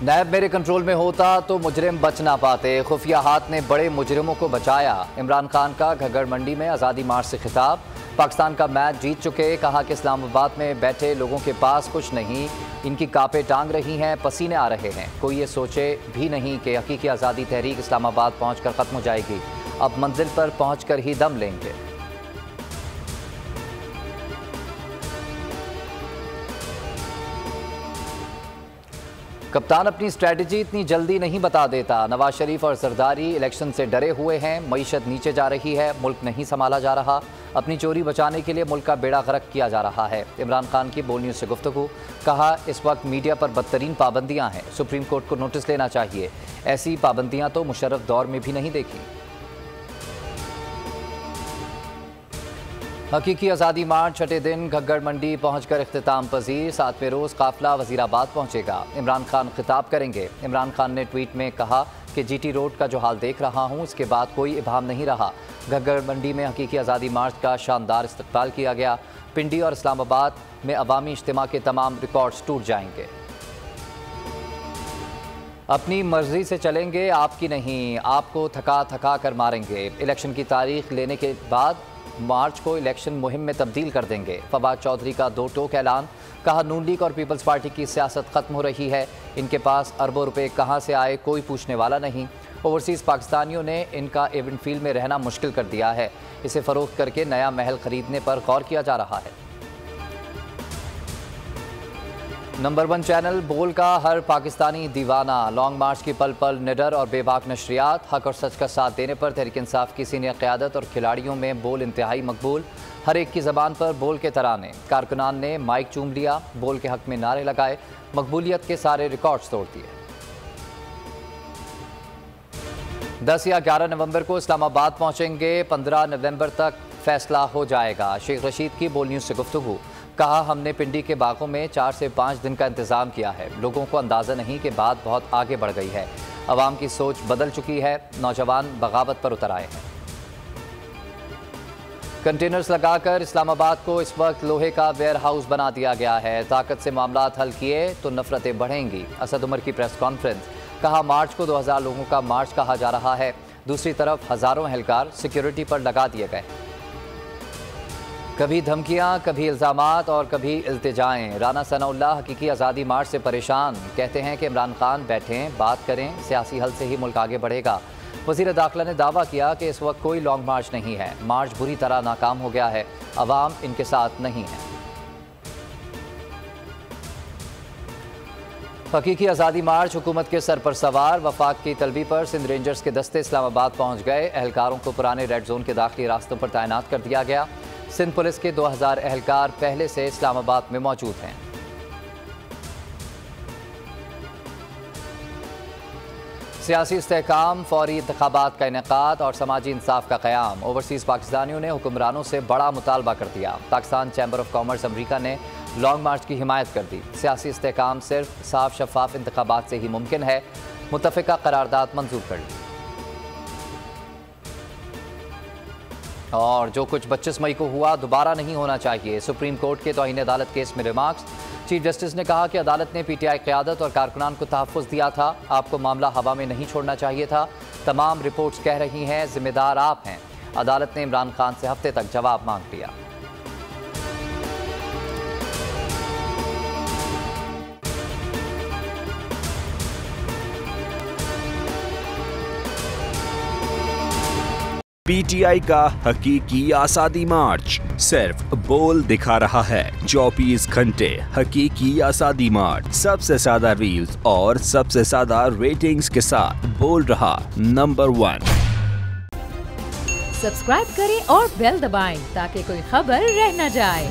नैब मेरे कंट्रोल में होता तो मुजरिम बच ना पाते। खुफिया हाथ ने बड़े मुजरिमों को बचाया। इमरान खान का घग्गर मंडी में आज़ादी मार्च से खिताब। पाकिस्तान का मैच जीत चुके, कहा कि इस्लामाबाद में बैठे लोगों के पास कुछ नहीं, इनकी कापें टांग रही हैं, पसीने आ रहे हैं। कोई ये सोचे भी नहीं कि हकीकी आज़ादी तहरीक इस्लामाबाद पहुँच कर ख़त्म हो जाएगी। अब मंजिल पर पहुँच कर ही दम लेंगे। कप्तान अपनी स्ट्रेटजी इतनी जल्दी नहीं बता देता। नवाज शरीफ और जरदारी इलेक्शन से डरे हुए हैं। मईशत नीचे जा रही है, मुल्क नहीं संभाला जा रहा। अपनी चोरी बचाने के लिए मुल्क का बेड़ा गर्क किया जा रहा है। इमरान खान की बोल न्यूज़ से गुफ्तगू, कहा इस वक्त मीडिया पर बदतरीन पाबंदियां हैं, सुप्रीम कोर्ट को नोटिस लेना चाहिए। ऐसी पाबंदियां तो मुशर्रफ दौर में भी नहीं देखी। हकीकी आज़ादी मार्च छठे दिन घग्गर मंडी पहुंचकर इख्तिताम पजीर। 7वें रोज़ काफिला वजीराबाद पहुंचेगा। इमरान खान खिताब करेंगे। इमरान खान ने ट्वीट में कहा कि जीटी रोड का जो हाल देख रहा हूं, इसके बाद कोई इबाम नहीं रहा। घग्गर मंडी में हकीकी आज़ादी मार्च का शानदार इस्तकबाल किया गया। पिंडी और इस्लामाबाद में अवामी इज्तिमा के तमाम रिकॉर्ड्स टूट जाएंगे। अपनी मर्जी से चलेंगे, आपकी नहीं, आपको थका थका कर मारेंगे। इलेक्शन की तारीख लेने के बाद मार्च को इलेक्शन मुहिम में तब्दील कर देंगे। फवाद चौधरी का दो टोक ऐलान, कहा नून लीग और पीपल्स पार्टी की सियासत खत्म हो रही है। इनके पास अरबों रुपए कहां से आए कोई पूछने वाला नहीं। ओवरसीज़ पाकिस्तानियों ने इनका एवेंट फील्ड में रहना मुश्किल कर दिया है। इसे फरोख्त करके नया महल खरीदने पर गौर किया जा रहा है। नंबर 1 चैनल बोल का हर पाकिस्तानी दीवाना। लॉन्ग मार्च की पल पल निडर और बेबाक नशरियात। हक और सच का साथ देने पर तहरीक इंसाफ की सीनियर क़यादत और खिलाड़ियों में बोल इंतहाई मकबूल। हर एक की ज़बान पर बोल के तराने। कारकुनान ने माइक चूम लिया, बोल के हक में नारे लगाए, मकबूलियत के सारे रिकॉर्ड्स तोड़ दिए। 10 या 11 नवंबर को इस्लामाबाद पहुंचेंगे। 15 नवंबर तक फैसला हो जाएगा। शेख रशीद की बोल न्यूज़ से गुफ्तगू, कहा हमने पिंडी के बागों में 4 से 5 दिन का इंतज़ाम किया है। लोगों को अंदाज़ा नहीं कि बात बहुत आगे बढ़ गई है। अवाम की सोच बदल चुकी है। नौजवान बगावत पर उतर आए हैं। कंटेनर्स लगाकर इस्लामाबाद को इस वक्त लोहे का वेयर हाउस बना दिया गया है। ताकत से मामलात हल किए तो नफरतें बढ़ेंगी। असद उमर की प्रेस कॉन्फ्रेंस, कहा मार्च को 2000 लोगों का मार्च कहा जा रहा है। दूसरी तरफ हज़ारों एहलकार सिक्योरिटी पर लगा दिए गए। कभी धमकियां, कभी इल्ज़ामात और कभी इल्तिजाएं। राना सनाउल्लाह हकीकी आज़ादी मार्च से परेशान, कहते हैं कि इमरान खान बैठें, बात करें, सियासी हल से ही मुल्क आगे बढ़ेगा। वज़ीर दाखिला ने दावा किया कि इस वक्त कोई लॉन्ग मार्च नहीं है। मार्च बुरी तरह नाकाम हो गया है। अवाम इनके साथ नहीं है। हकीकी आज़ादी मार्च हुकूमत के सर पर सवार। वफाक की तलबी पर सिंध रेंजर्स के दस्ते इस्लामाबाद पहुँच गए। एहलकारों को पुराने रेड जोन के दाखिली रास्तों पर तैनात कर दिया गया। सिंध पुलिस के 2000 एहलकार पहले से इस्लामाबाद में मौजूद हैं। सियासी इस्तेहकाम, फौरी इंतखाबात का इनेकाद और समाजी इंसाफ का क़याम। ओवरसीज़ पाकिस्तानियों ने हुक्मरानों से बड़ा मुतालबा कर दिया। पाकिस्तान चैम्बर ऑफ कॉमर्स अमरीका ने लॉन्ग मार्च की हिमायत कर दी। सियासी इस्तेहकाम सिर्फ साफ शफाफ इंतखाबात से ही मुमकिन है। मुत्तफ़िका करारदाद मंजूर कर ली। और जो कुछ 25 मई को हुआ दोबारा नहीं होना चाहिए। सुप्रीम कोर्ट के तौहीन अदालत केस में रिमार्क्स। चीफ जस्टिस ने कहा कि अदालत ने पीटीआई क़यादत और कारकुनान को तहफ़्फ़ुज़ दिया था। आपको मामला हवा में नहीं छोड़ना चाहिए था। तमाम रिपोर्ट्स कह रही हैं जिम्मेदार आप हैं। अदालत ने इमरान खान से हफ्ते तक जवाब मांग लिया। पीटीआई का हकीकी आज़ादी मार्च सिर्फ बोल दिखा रहा है। 24 घंटे हकीकी आज़ादी मार्च, सबसे ज्यादा रील्स और सबसे ज्यादा रेटिंग्स के साथ बोल रहा नंबर 1। सब्सक्राइब करें और बेल दबाएं ताकि कोई खबर रह न जाए।